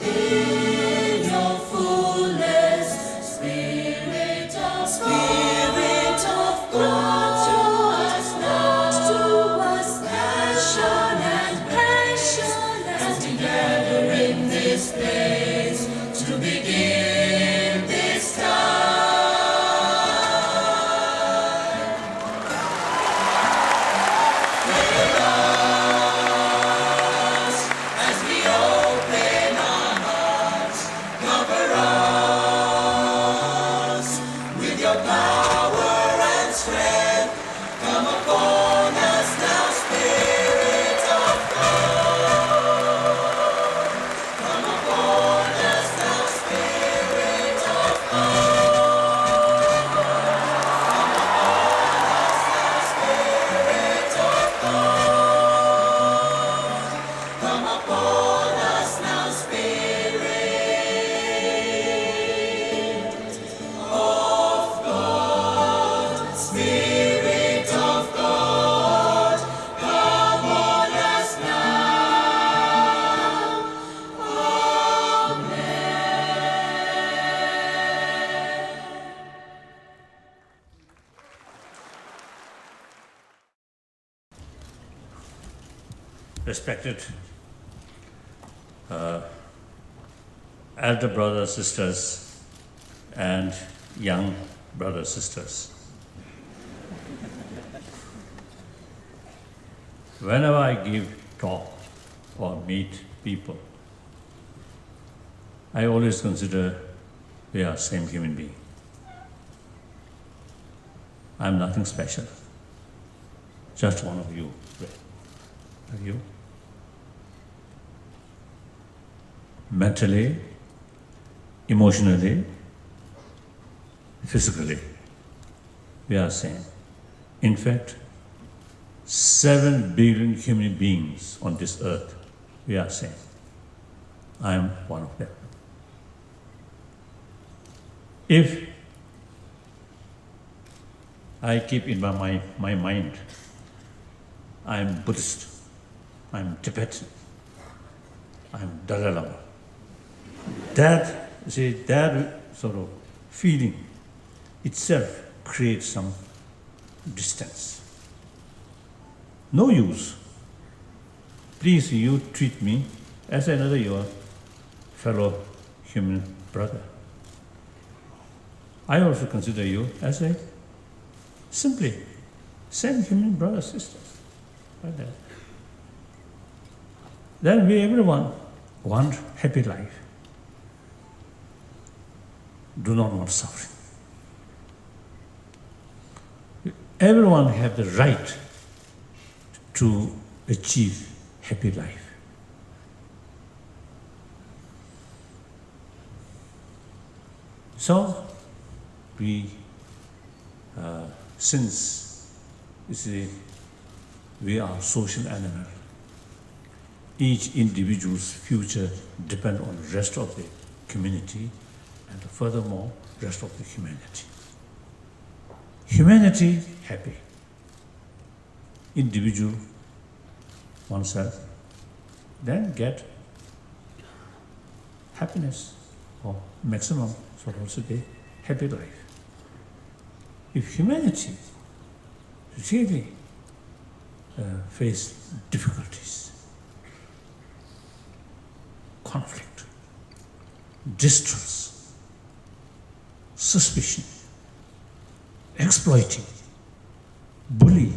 in your fullness, Spirit of God, to us passion and as we gather in this place to begin this time. Fill us as we open our hearts. Cover us with your power and strength. Come upon us now, Spirit of God. Come upon us now, Spirit of God. Come upon us now, Spirit of God. Come upon us now, Spirit of God. Spirit of God, come on us now. Respected elder brothers, sisters, and young brothers, sisters. Whenever I give talk or meet people, I always consider we are same human being. I'm nothing special, just one of you. Are you? Mentally, emotionally, physically, we are same. In fact, 7 billion human beings on this earth, we are same. I am one of them. If I keep in my mind, I am Buddhist, I am Tibetan, I am Dalai Lama. That sort of feeling itself creates some distance. No use. Please, you treat me as another your fellow human brother. I also consider you as a simply same human brother, sisters, like that. Then we everyone want happy life. Do not want suffering. Everyone have the right to achieve happy life. So we, since you see, we are social animal, each individual's future depends on the rest of the community and furthermore, rest of the humanity. Humanity happy. Individual, oneself, then get happiness or maximum, so also the happy life. If humanity really face difficulties, conflict, distrust, suspicion, exploiting, bully,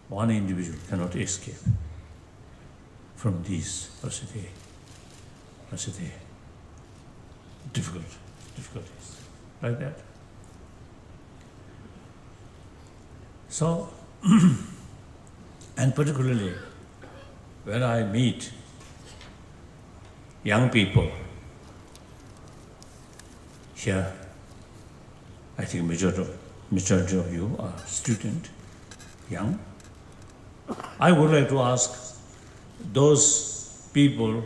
one individual cannot escape from these difficulties, like that. So, and particularly when I meet young people here, I think majority of you are student, young. I would like to ask those people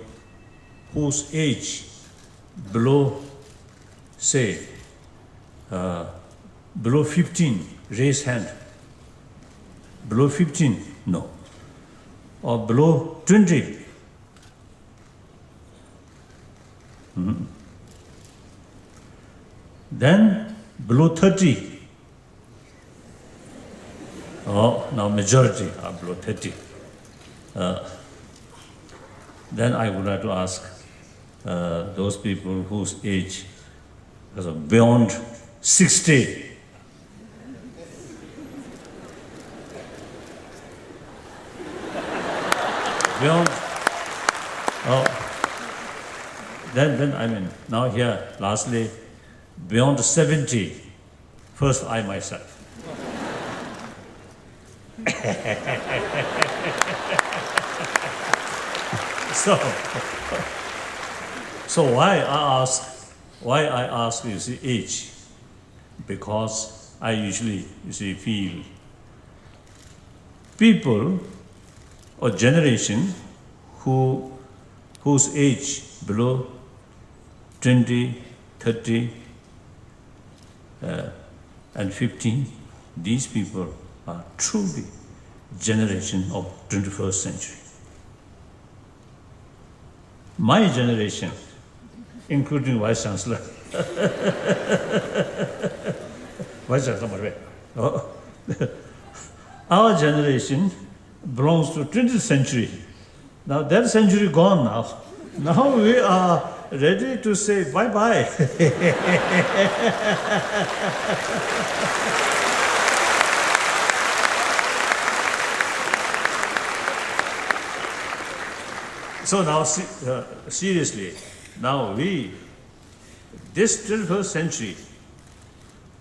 whose age below, say, below 15, raise hand. Below 15, no. Or below 20, Then below 30. Oh, now majority are below 30. Then I would like to ask those people whose age is beyond 60. Beyond, oh, then I mean, now here, lastly, beyond 70, first I myself. So why I ask you see age? Because I usually feel people or generation whose age below 20, 30, and 15, these people are truly generation of 21st century. My generation, including Vice Chancellor, Vice Chancellor, our generation belongs to 20th century. Now that century gone now. Now we are ready to say bye-bye. So now seriously, now this 21st century,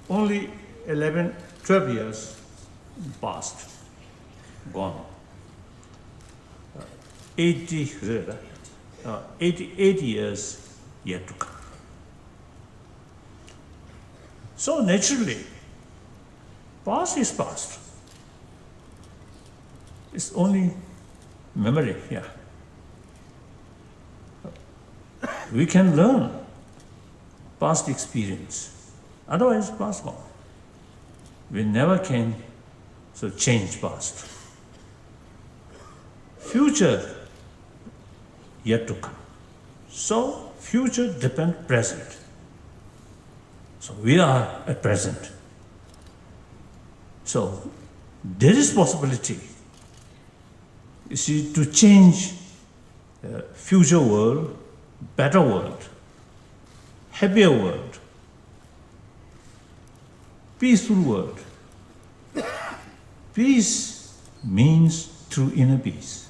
only 11, 12 years past, gone. 80 years yet to come. So naturally, past is past. It's only memory, yeah. We can learn past experience. Otherwise, past gone. We never can change past. Future yet to come. So future depends present. So we are at present. So there is possibility, to change future world, better world, happier world, peaceful world. Peace means through inner peace,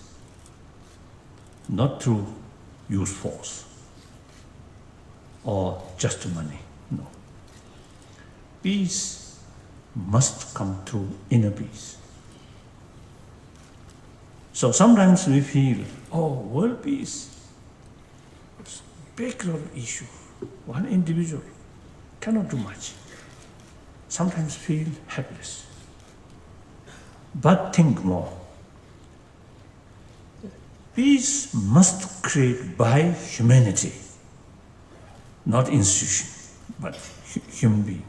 not through use force or just money. No. Peace must come through inner peace. So sometimes we feel, world peace, it's a big issue. One individual cannot do much. Sometimes feel helpless. But think more. Peace must create by humanity, not institution, but human being,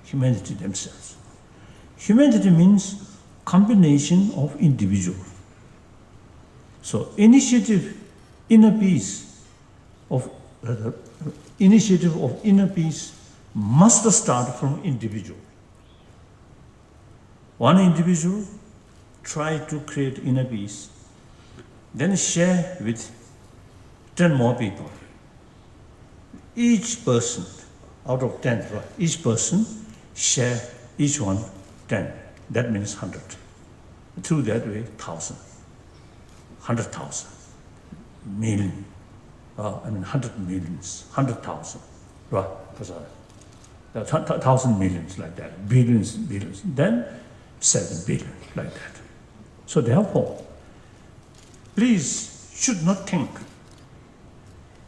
humanity themselves. Humanity means combination of individual. So initiative inner peace of inner peace must start from individual. One individual try to create inner peace, then share with 10 more people. Each person, out of 10, each person share each one 10. That means 100. Through that way, 1,000, 100,000, million, 100 millions, 100,000, right? 1,000 millions like that, billions, then 7 billion like that. So therefore, please should not think.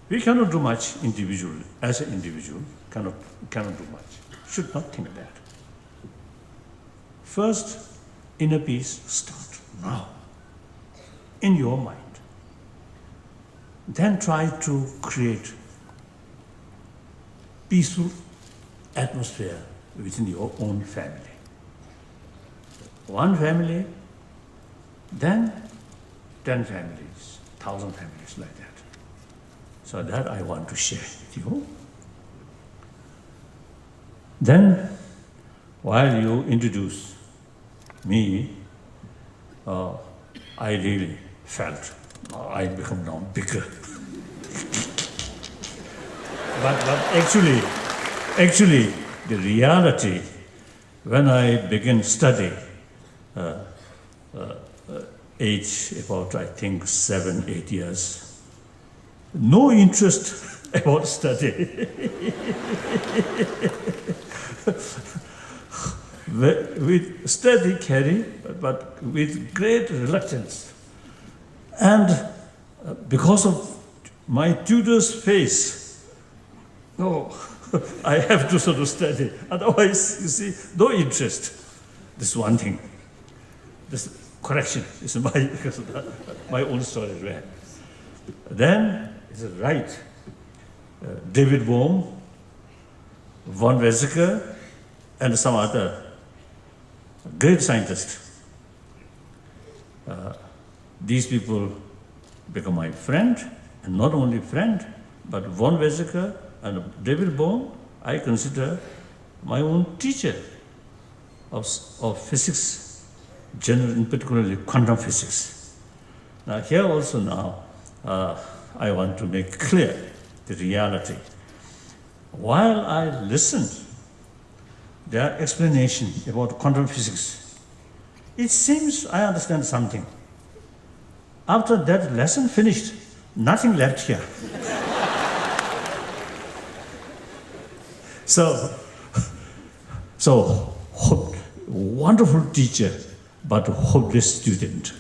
We cannot do much individually, as an individual, cannot do much. Should not think that. First, inner peace start now, in your mind. Then try to create peaceful atmosphere within your own family. One family, then 10 families, 1,000 families like that. So that I want to share with you. Then, while you introduce me, I really felt I become now bigger. but actually, the reality, when I began study, age about I think 7, 8 years, no interest about study. With steady carry, but with great reluctance. And because of my tutor's face, no, I have to sort of study. Otherwise, you see, no interest. This is one thing. This correction is my own story. Right? Then, it's right. David Bohm, von Weizsäcker, and some other great scientists. These people become my friend, and not only friend, but von Weizsäcker and David Bohm, I consider my own teacher of physics, in particularly quantum physics. Now here also now, I want to make clear the reality. While I listened their explanation about quantum physics, it seems I understand something. After that lesson finished, nothing left here. So wonderful teacher, but hopeless student.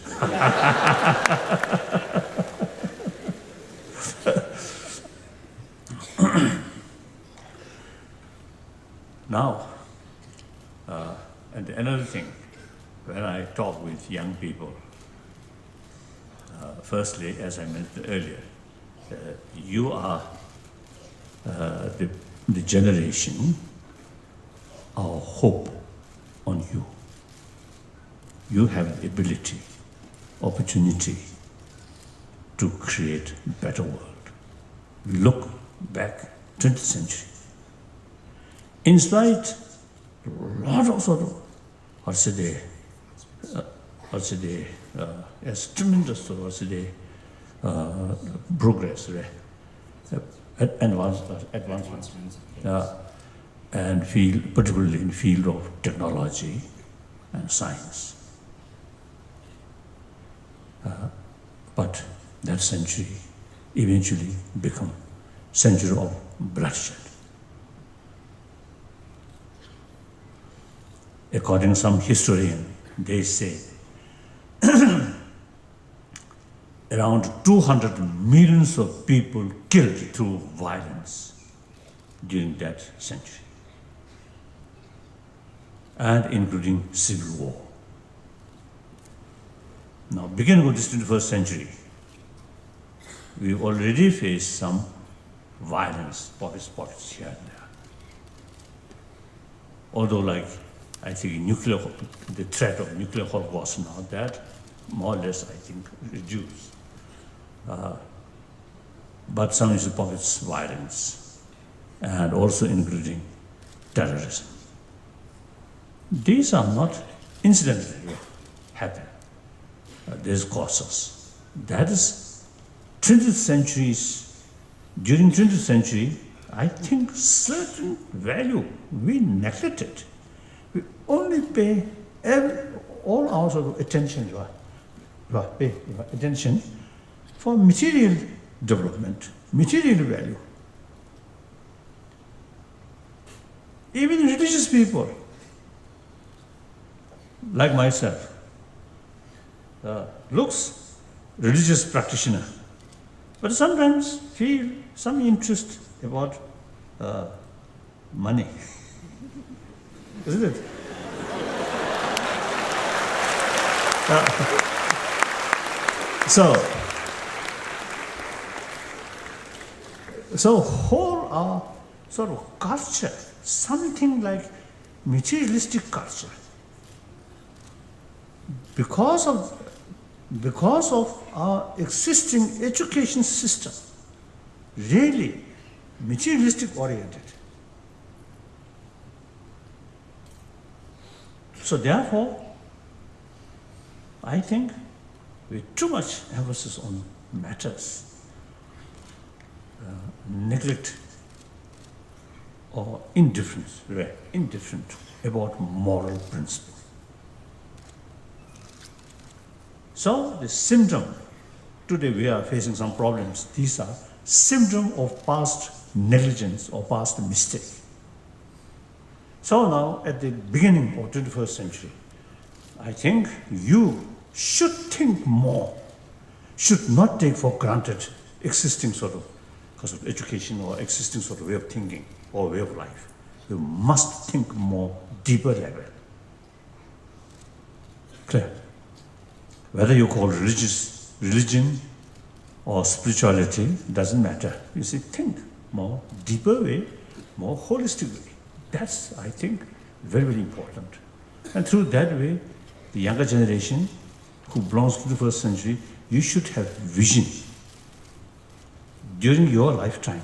Now, and another thing, when I talk with young people, firstly, as I mentioned earlier, you are the generation, our hope on you. You have the ability, opportunity to create a better world. We look back 20th century. In spite a lot of sort of, yes, tremendous progress, right? Advancement, and particularly in field of technology and science. But that century eventually become century of bloodshed. According to some historian, they say around 200 millions of people killed through violence during that century, and including civil war. Now, beginning of this 21st century, we already face some violence, pockets here and there. Although, like, I think the threat of nuclear holocaust now, that more or less, I think, reduced. But some is pockets violence, and also including terrorism. These are not incidentally happen. There's causes. That is 20th centuries. During 20th century, I think certain value we neglected. We only pay all our sort of attention, pay attention for material development, material value. Even religious people, like myself, looks religious practitioner, but sometimes feel some interest about money. Isn't it? So whole our sort of culture, something like materialistic culture, because of our existing education system, really materialistic oriented. So therefore, I think with too much emphasis on matters, neglect or indifference about moral principle. So the symptom, today we are facing some problems. These are symptoms of past negligence or past mistake. So now at the beginning of 21st century, I think you should think more, should not take for granted existing sort of education or existing sort of way of thinking or way of life. You must think more deeper level. Clear? Whether you call religion or spirituality, doesn't matter. You see, think more deeper way, more holistic way. That's, I think, very, very important. And through that way, the younger generation who belongs to the first century, you should have vision. During your lifetime,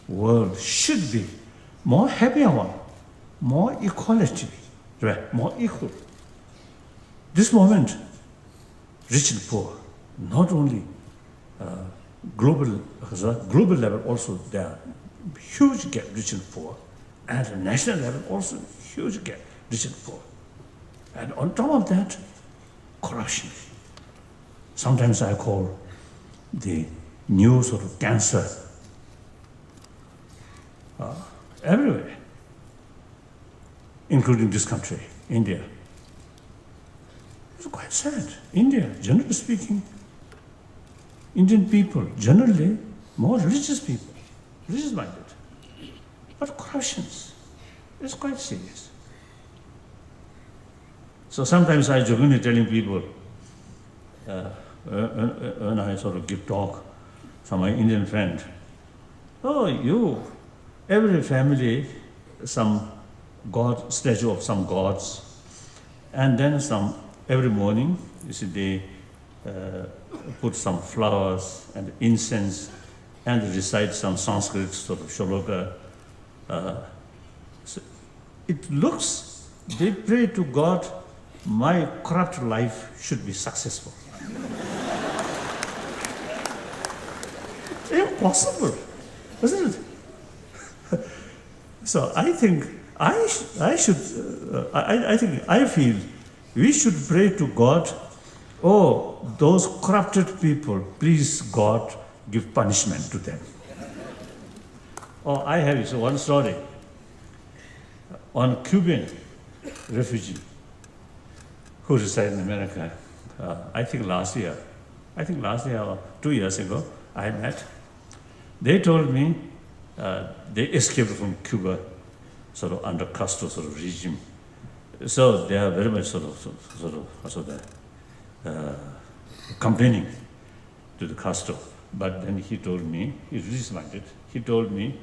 world should be more happier one, more equality, right? More equal. This moment, rich and poor, not only global level also there are huge gap, rich and poor, and at the national level also huge gap, rich and poor. And on top of that, corruption. Sometimes I call the new sort of cancer everywhere, including this country, India. It's quite sad. India, generally speaking, Indian people, generally more religious people, religious-minded. But corruption is quite serious. So sometimes I jokingly telling people, when I sort of give talk, some my Indian friend, oh, you, every family, some god, statue of some gods, and then some, every morning, you see, they put some flowers and incense and recite some Sanskrit sort of shloka. So it looks, they pray to God, my corrupt life should be successful. Impossible, isn't it? So I think I feel we should pray to God, oh, those corrupted people, please God, give punishment to them. Oh, I have one story on Cuban refugee who resided in America. I think last year or 2 years ago, I met. They told me they escaped from Cuba, sort of under Castro sort of regime. So they are very much sort of complaining to the Castro. But then he told me, he's religious-minded, he told me,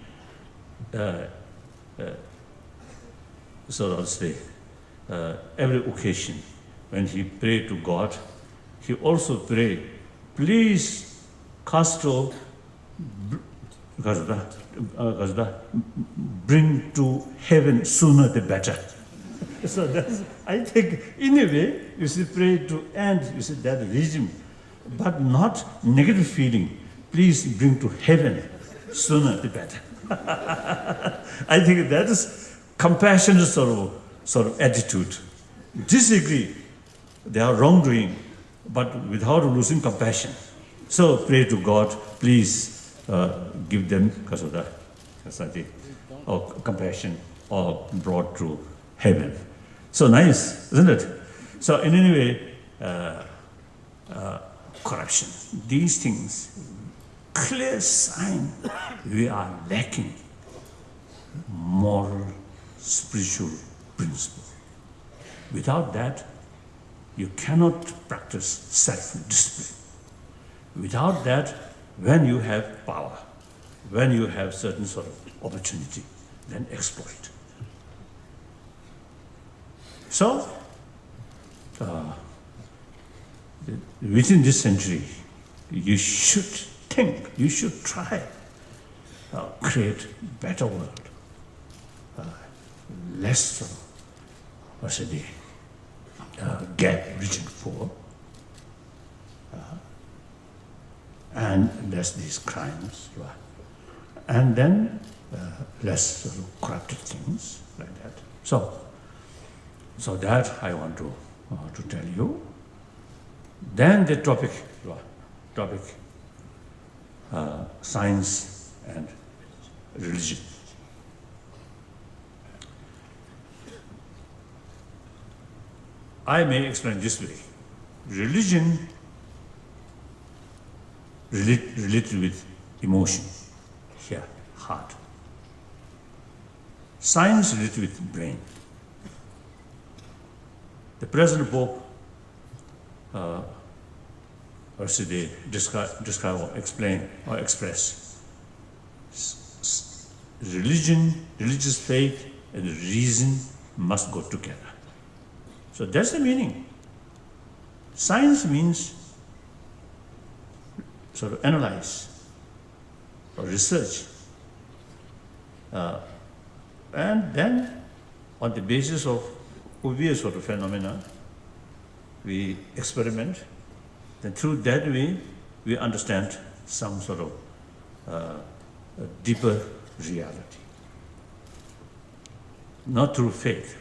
sort of say, every occasion when he prayed to God, he also prayed, please, Castro, bring to heaven sooner the better. So that's, I think, in a way, you see, pray to end, you see, that regime, but not negative feeling. Please bring to heaven sooner the better. I think that is compassionate sort of attitude. Disagree, they are wrongdoing, but without losing compassion. So pray to God, please give them or compassion or brought to heaven. So nice, isn't it? So in any way, corruption, these things, clear sign we are lacking moral, spiritual principle. Without that, you cannot practice self-discipline. Without that, when you have power, when you have certain sort of opportunity, then exploit. So, within this century, you should think, you should try create better world, less, what's the gap rich and poor, and less these crimes, right? And then less sort of corrupted things like that. So that I want to tell you. Then the topic, science and religion. I may explain this way. Religion related with emotion, here, heart. Science related with brain. The present Pope, or should they describe or explain or express religion, religious faith, and reason must go together. So that's the meaning. Science means sort of analyze or research. And then on the basis of obvious sort of phenomena, we experiment. Then through that way, we understand some sort of a deeper reality. Not through faith,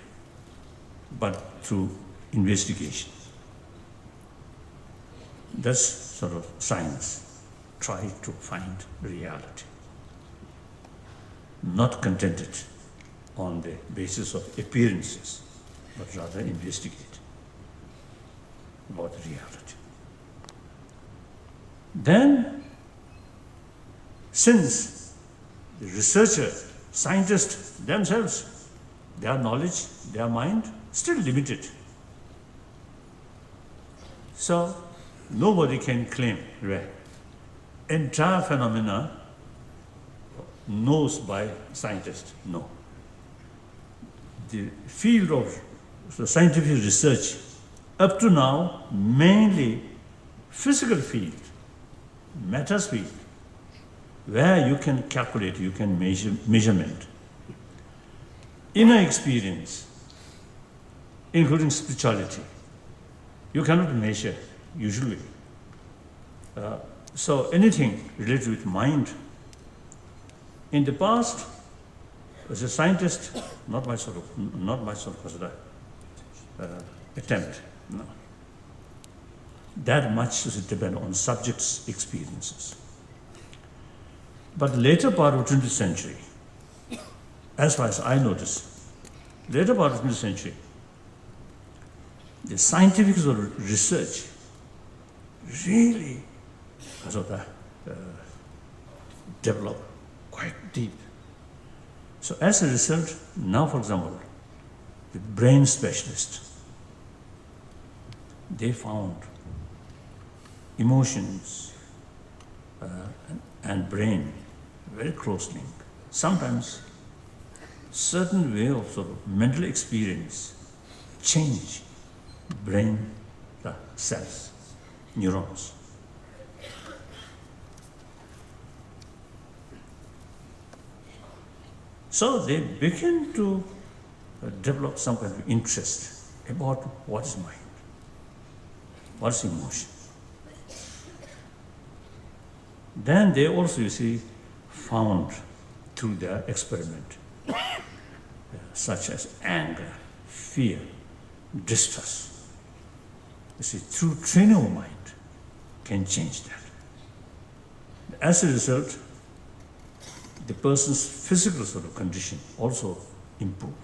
but through investigation. That's sort of science. Try to find reality. Not contented on the basis of appearances, but rather investigate about the reality. Then, since the researcher, scientists themselves, their knowledge, their mind, still limited. So, nobody can claim, right? Entire phenomena knows by scientists, no. The field of scientific research up to now, mainly physical field, matters field, where you can calculate, you can measurement. Inner experience, including spirituality, you cannot measure usually. So anything related with mind. In the past, as a scientist, not my sort of attempt. No. That much does it depend on subjects' experiences. But later part of 20th century, as far as I notice, later part of 20th century, the scientific sort of research really developed quite deep. So as a result, now for example, the brain specialists, they found emotions and brain very close link. Sometimes certain way of sort of mental experience change brain cells, neurons. So they begin to develop some kind of interest about what is mind, what is emotion. Then they also, you see, found through their experiment, such as anger, fear, distrust. You see, through training of mind can change that. As a result, the person's physical sort of condition also improve.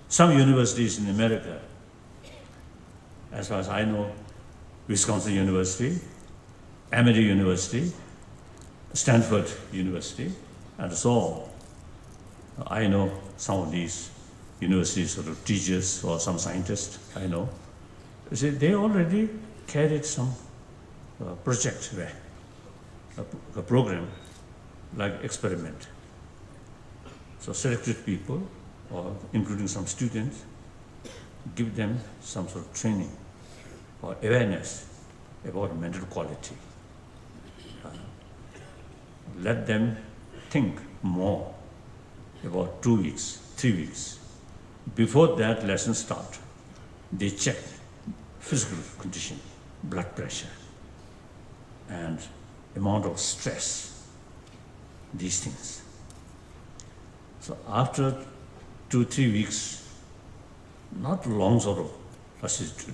Some universities in America, as far as I know, Wisconsin University, Emory University, Stanford University, and so on. I know some of these universities sort of teachers or some scientists I know. You see, they already carried some project, a program like experiment. So selected people, or including some students, give them some sort of training or awareness about mental quality. let them think more about 2 weeks, 3 weeks. Before that lesson start, they check physical condition, blood pressure, and amount of stress, these things. So after 2, 3 weeks, not long sort of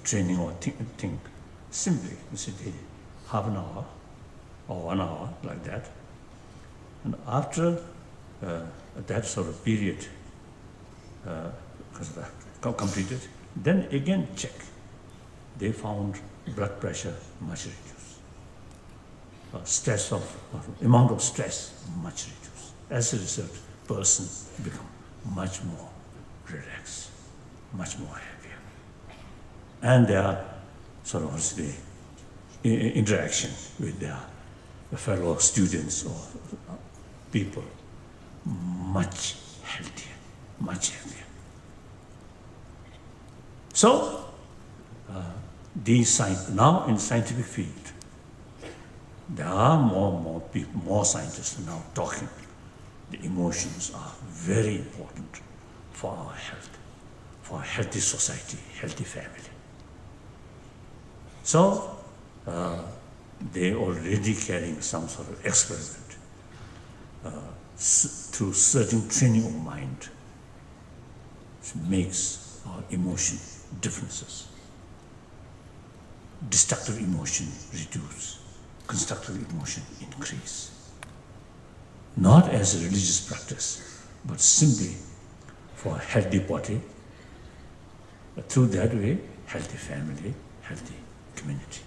training or think, simply you see, half an hour or 1 hour like that. And after that sort of period completed, then again check. They found blood pressure much reduced. Amount of stress much reduced. As a result, person become much more relaxed, much more happier. And their sort of the interaction with their fellow students or people much healthier, much happier. So, now in scientific field, there are more people, more scientists now talking. The emotions are very important for our health, for a healthy society, healthy family. So, they already carrying some sort of experiment through certain training of mind, which makes our emotion differences. Destructive emotion reduce, constructive emotion increase. Not as a religious practice, but simply for a healthy body, through that way, healthy family, healthy community.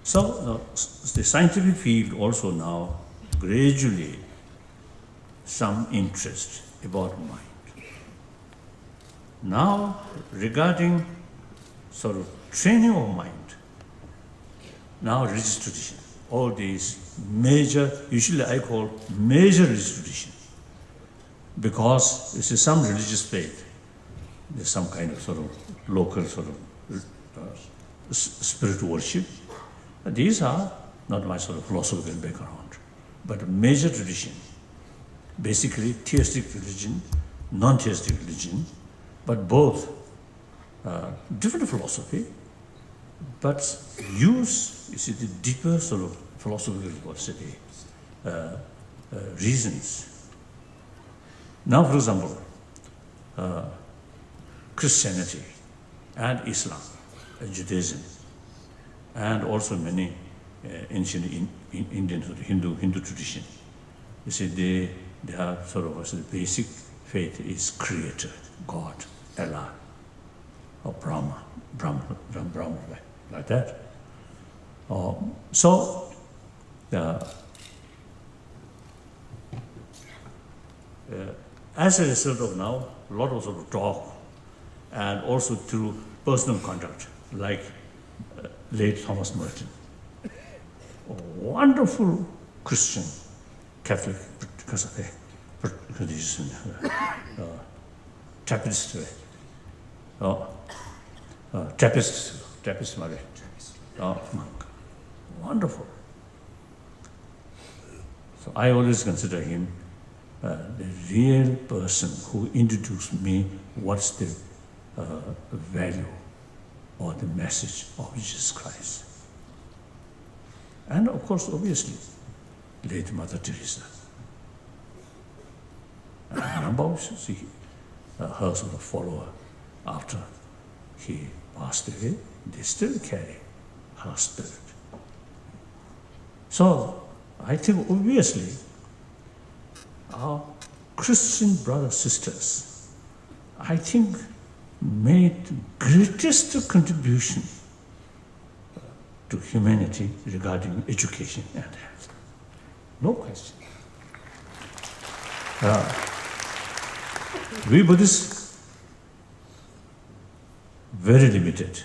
So the scientific field also now gradually some interest about mind. Now regarding sort of training of mind, now religious tradition, all these major, usually I call major religious tradition, because this is some religious faith, there's some kind of sort of local sort of spiritual worship. These are not my sort of philosophical background, but a major tradition, basically theistic religion, non-theistic religion, but both different philosophy, but use, you see, the deeper sort of philosophical philosophy reasons. Now, for example, Christianity and Islam, Judaism, and also many ancient Indian sort of Hindu tradition. You see, they are sort of the basic faith is Creator, God, Allah, or Brahma, like that. So, as a result of now, a lot of sort of talk, and also through personal conduct, like late Thomas Merton, a wonderful Christian, Catholic, Trappist, monk, wonderful. So I always consider him the real person who introduced me what's the value or the message of Jesus Christ. And of course, obviously, late Mother Teresa. And number of her sort of follower after he passed away, they still carry her spirit. So I think obviously our Christian brothers, sisters, I think made greatest contribution to humanity regarding education and health. No question. We Buddhists, very limited.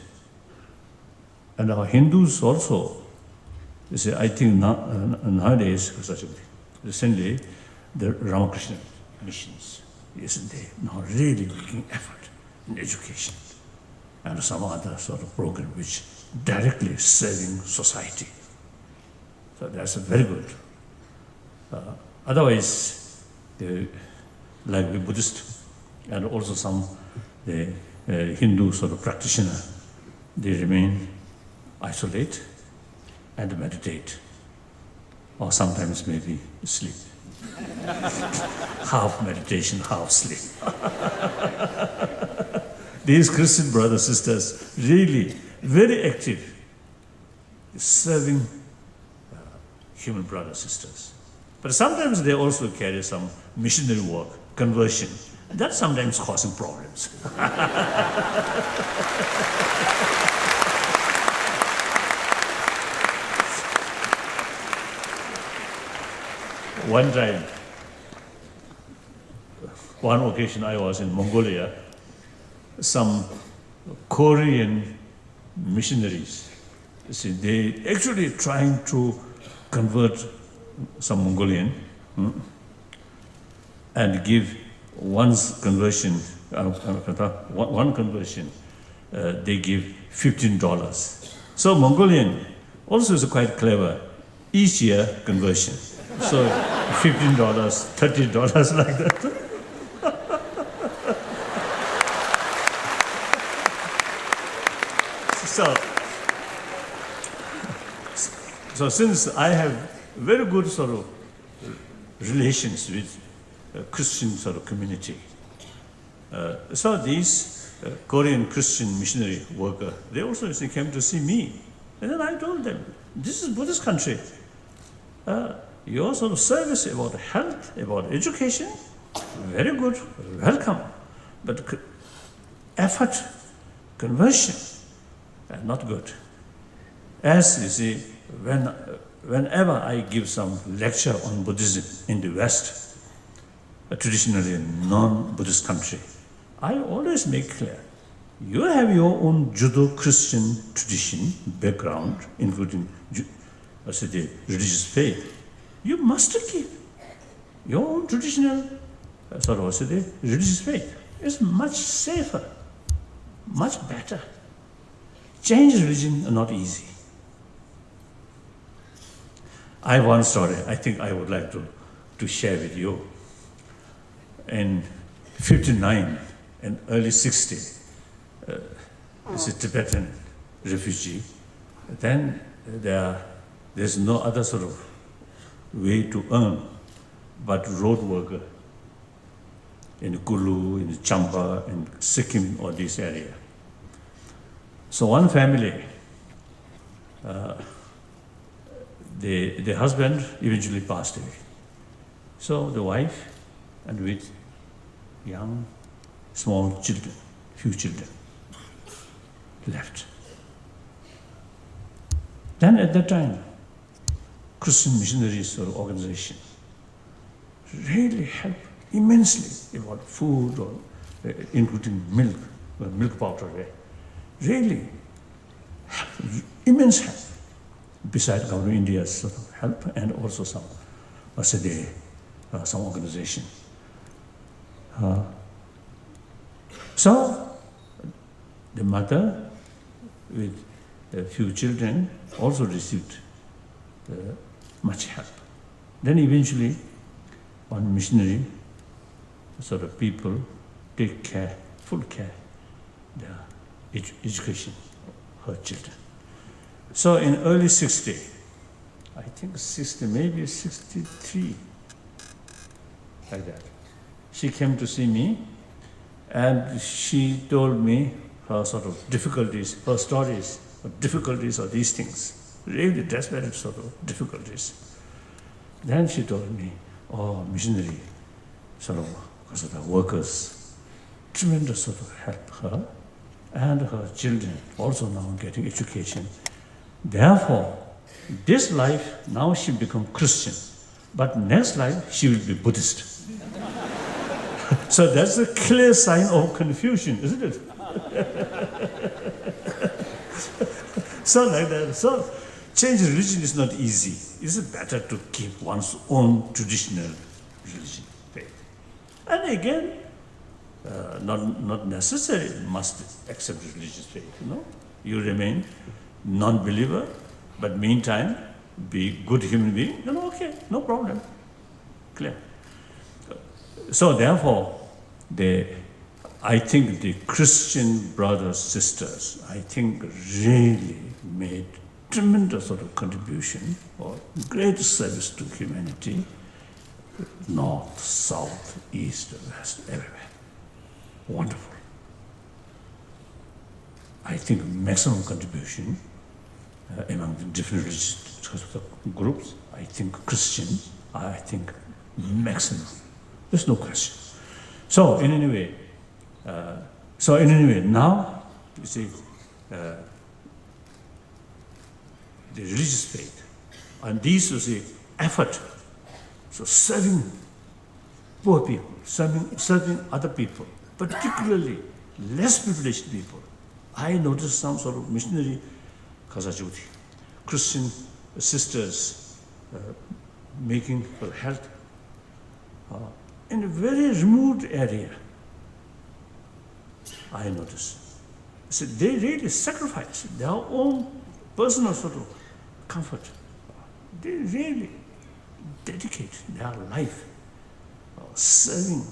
And our Hindus also, you see, I think nowadays, recently, the Ramakrishna missions, isn't they, now really making effort in education. and some other sort of program which directly serving society. So that's very good. Otherwise, like the Buddhist and also some the Hindu sort of practitioner, they remain isolate and meditate, or sometimes maybe sleep. Half meditation, half sleep. These Christian brothers, sisters, really very active, serving human brothers, sisters. But sometimes they also carry some missionary work, conversion. That's sometimes causing problems. One time, one occasion I was in Mongolia, some Korean missionaries, see, they actually trying to convert some Mongolian and give one's conversion, one conversion, they give $15. So Mongolian also is quite clever, each year conversion. So $15, $30 like that. So since I have very good sort of relations with Christian sort of community, so these Korean Christian missionary worker, they also came to see me. And then I told them, this is Buddhist country. Your sort of service about health, about education, very good, welcome. But effort, conversion, not good. As you see, whenever I give some lecture on Buddhism in the West, traditionally a non-Buddhist country, I always make clear, you have your own Judo-Christian tradition, background, including the religious faith. You must keep your own traditional religious faith. It's much safer, much better. Change religion is not easy. I have one story I think I would like to share with you. In 59 and early 60, it's a Tibetan refugee. Then there's no other sort of way to earn but road worker in Kulu, in Champa, in Sikkim, or this area. So one family, the husband eventually passed away. So the wife and with young, small children, few children, left. Then at that time, Christian missionaries or organization really helped immensely about food or including milk powder. Really immense help. Besides government India's sort of help and also some organization. So the mother with a few children also received much help. Then eventually one missionary sort of people take care, full care, their education of her children. So in early 60, I think 60, maybe 63, like that, she came to see me and she told me her sort of difficulties, her stories, her difficulties of these things, really desperate sort of difficulties. Then she told me, oh, missionary, sort of, because of the workers, tremendous sort of help her and her children also now getting education. Therefore, this life, now she become Christian, but next life she will be Buddhist. So that's a clear sign of confusion, isn't it? So like that. So change religion is not easy. It's better to keep one's own traditional religion, faith. And again, not necessarily must accept religious faith, You remain non-believer, but meantime, be good human being, okay, no problem. Clear. So therefore, I think the Christian brothers, sisters, I think really made tremendous sort of contribution or great service to humanity, north, south, east, west, everywhere. Wonderful. I think maximum contribution among the different religious groups, I think Christian, I think maximum. There's no question. So in any way, now, you see, the religious faith, and these is the effort, so serving poor people, serving other people, particularly less privileged people. I noticed some sort of missionary Kazajuti, Christian sisters making for health in a very remote area. I noticed. So they really sacrifice their own personal sort of comfort. They really dedicate their life serving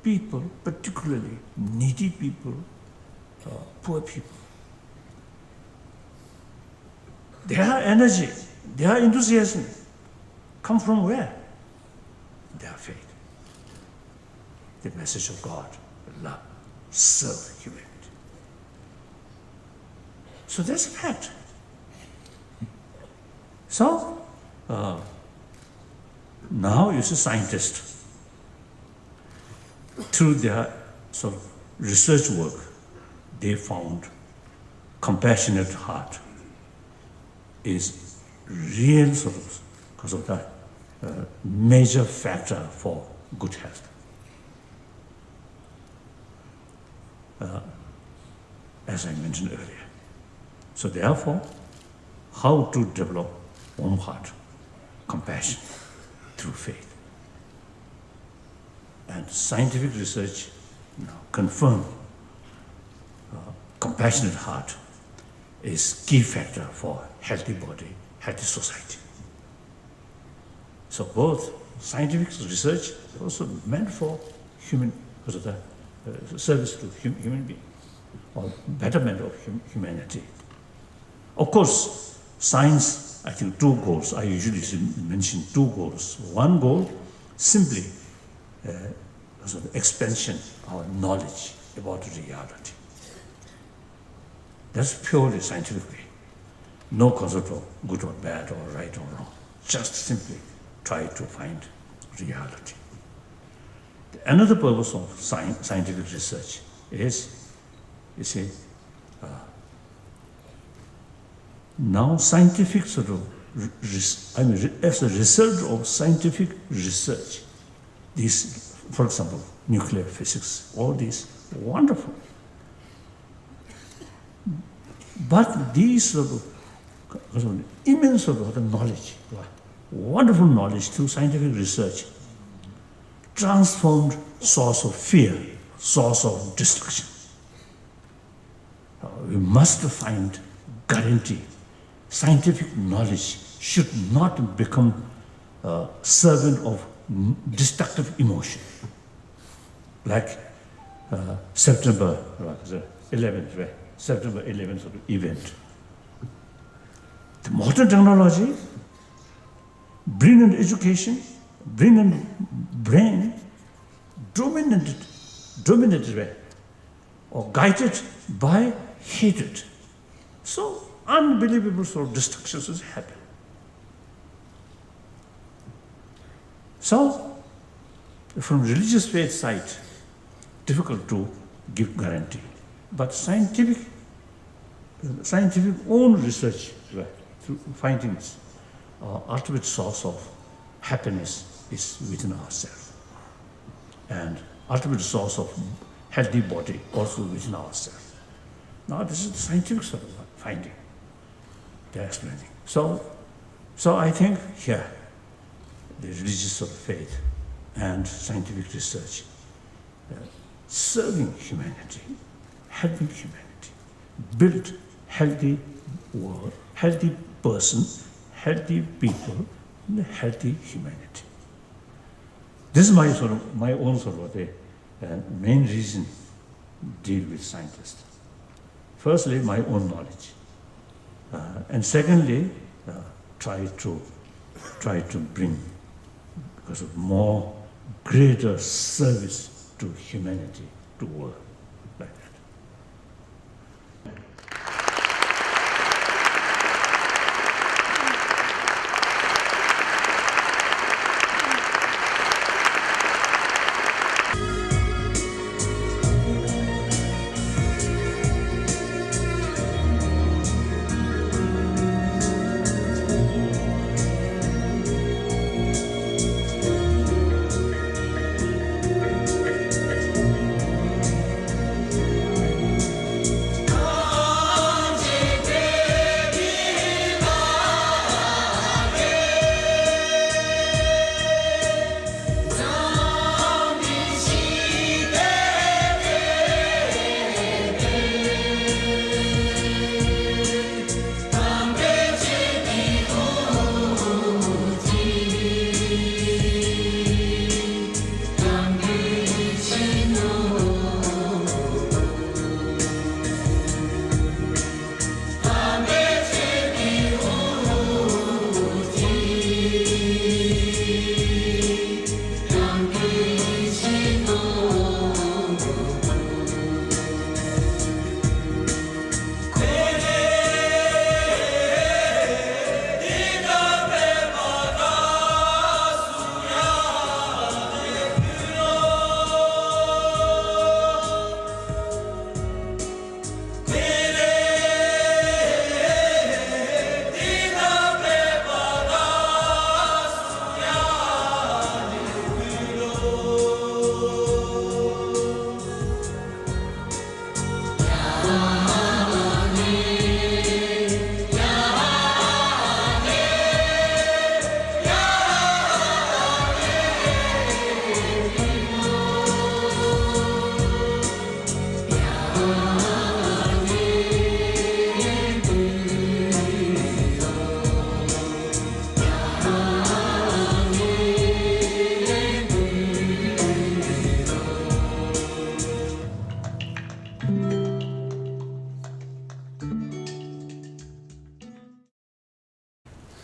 people, particularly needy people, poor people. Their energy, their enthusiasm come from where? Their faith. The message of God, love, serve humanity. So that's a fact. So, now you see scientists, through their sort of research work, they found compassionate heart is real sort of, because of that, major factor for good health. As I mentioned earlier. So therefore, how to develop warm heart, compassion through faith. And scientific research now confirm compassionate heart is key factor for healthy body, healthy society. So both scientific research is also meant for human, because of the service to human being, or betterment of humanity. Of course, science, I think two goals, I usually mention two goals. One goal, simply expansion of our knowledge about reality. That's purely scientific way. No concept of good or bad or right or wrong. Just simply try to find reality. Another purpose of scientific research is, you see, now scientific sort of, as a result of scientific research, these, for example, nuclear physics, all these, wonderful. But these sort of immense sort of knowledge, wonderful knowledge through scientific research, transformed source of fear, source of destruction. We must find guarantee. Scientific knowledge should not become a servant of destructive emotion. Like September 11th, right? September 11th sort of event. The modern technology, brilliant education, brilliant brain, dominated way, or guided by hatred. So unbelievable sort of destructions has happened. So, from religious faith side, difficult to give guarantee. But scientific own research, through findings, ultimate source of happiness is within ourselves. And ultimate source of healthy body also within ourselves. Now this is the scientific sort of finding they're explaining. So I think here, the religious sort of faith and scientific research serving humanity, helping humanity, build healthy world, healthy person, healthy people, and a healthy humanity. This is my own sort of the main reason deal with scientists. Firstly, my own knowledge, and secondly, try to bring because of more greater service to humanity, to world, like that.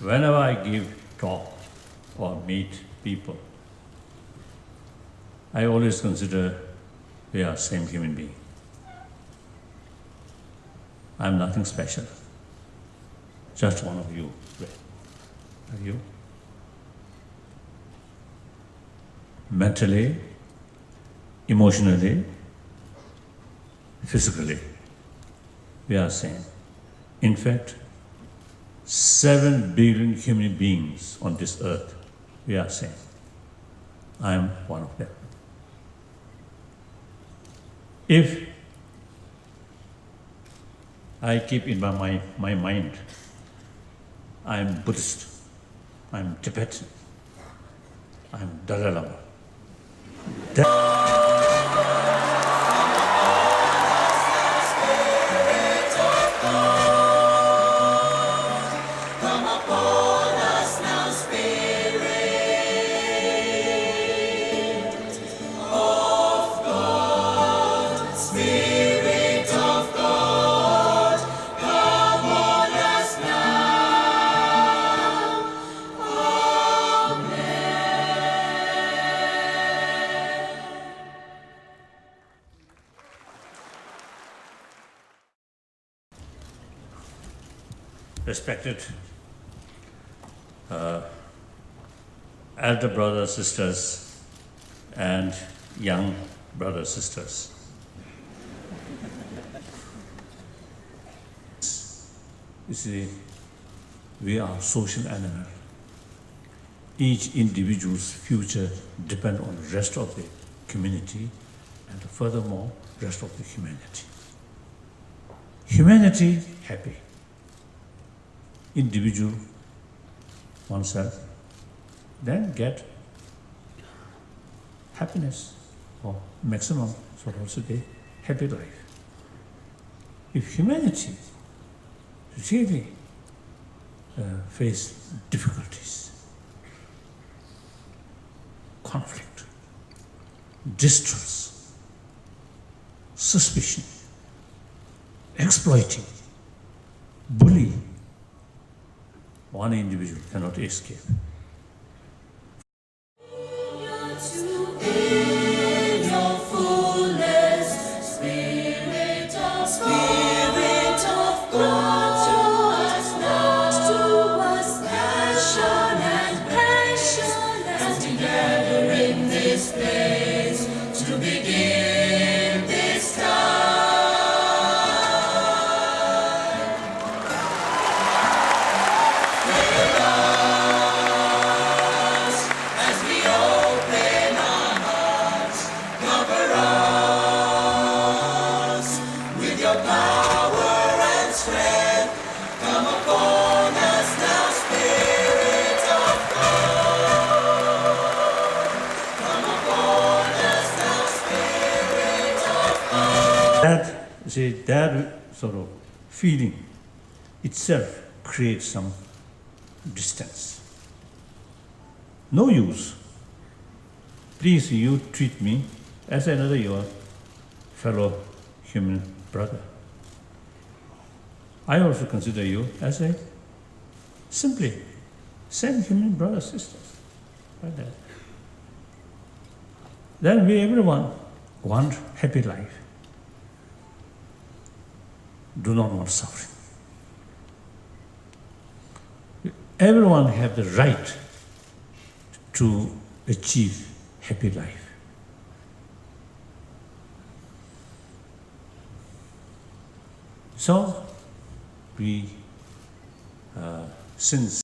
Whenever I give talk or meet people, I always consider we are same human being. I'm nothing special. Just one of you. Are you? Mentally, emotionally, physically, we are same. In fact, 7 billion human beings on this earth, we are same. I am one of them. If I keep in my mind, I am Buddhist, I am Tibetan, I am Dalai Lama. Respected elder brothers, sisters, and young brothers, sisters. You see, we are social animal. Each individual's future depends on the rest of the community and furthermore, rest of the humanity. Humanity happy. Individual, oneself, then get happiness or maximum so also the happy life. If humanity really face difficulties, conflict, distrust, suspicion, exploiting, bullying, one individual cannot escape. In your fullness, Spirit of God, to us passion and as we gather in this place to begin this time. Fill us as we open our hearts. Cover us with your power and strength. Come upon us now, Spirit of God. Come upon us now, Spirit of God. That sort of feeling itself creates some distance. No use. Please, you treat me as another your fellow human brother. I also consider you as a simply same human brother, sisters. Like that. Then we everyone want happy life. Do not want suffering. Everyone have the right to achieve happy life. So we since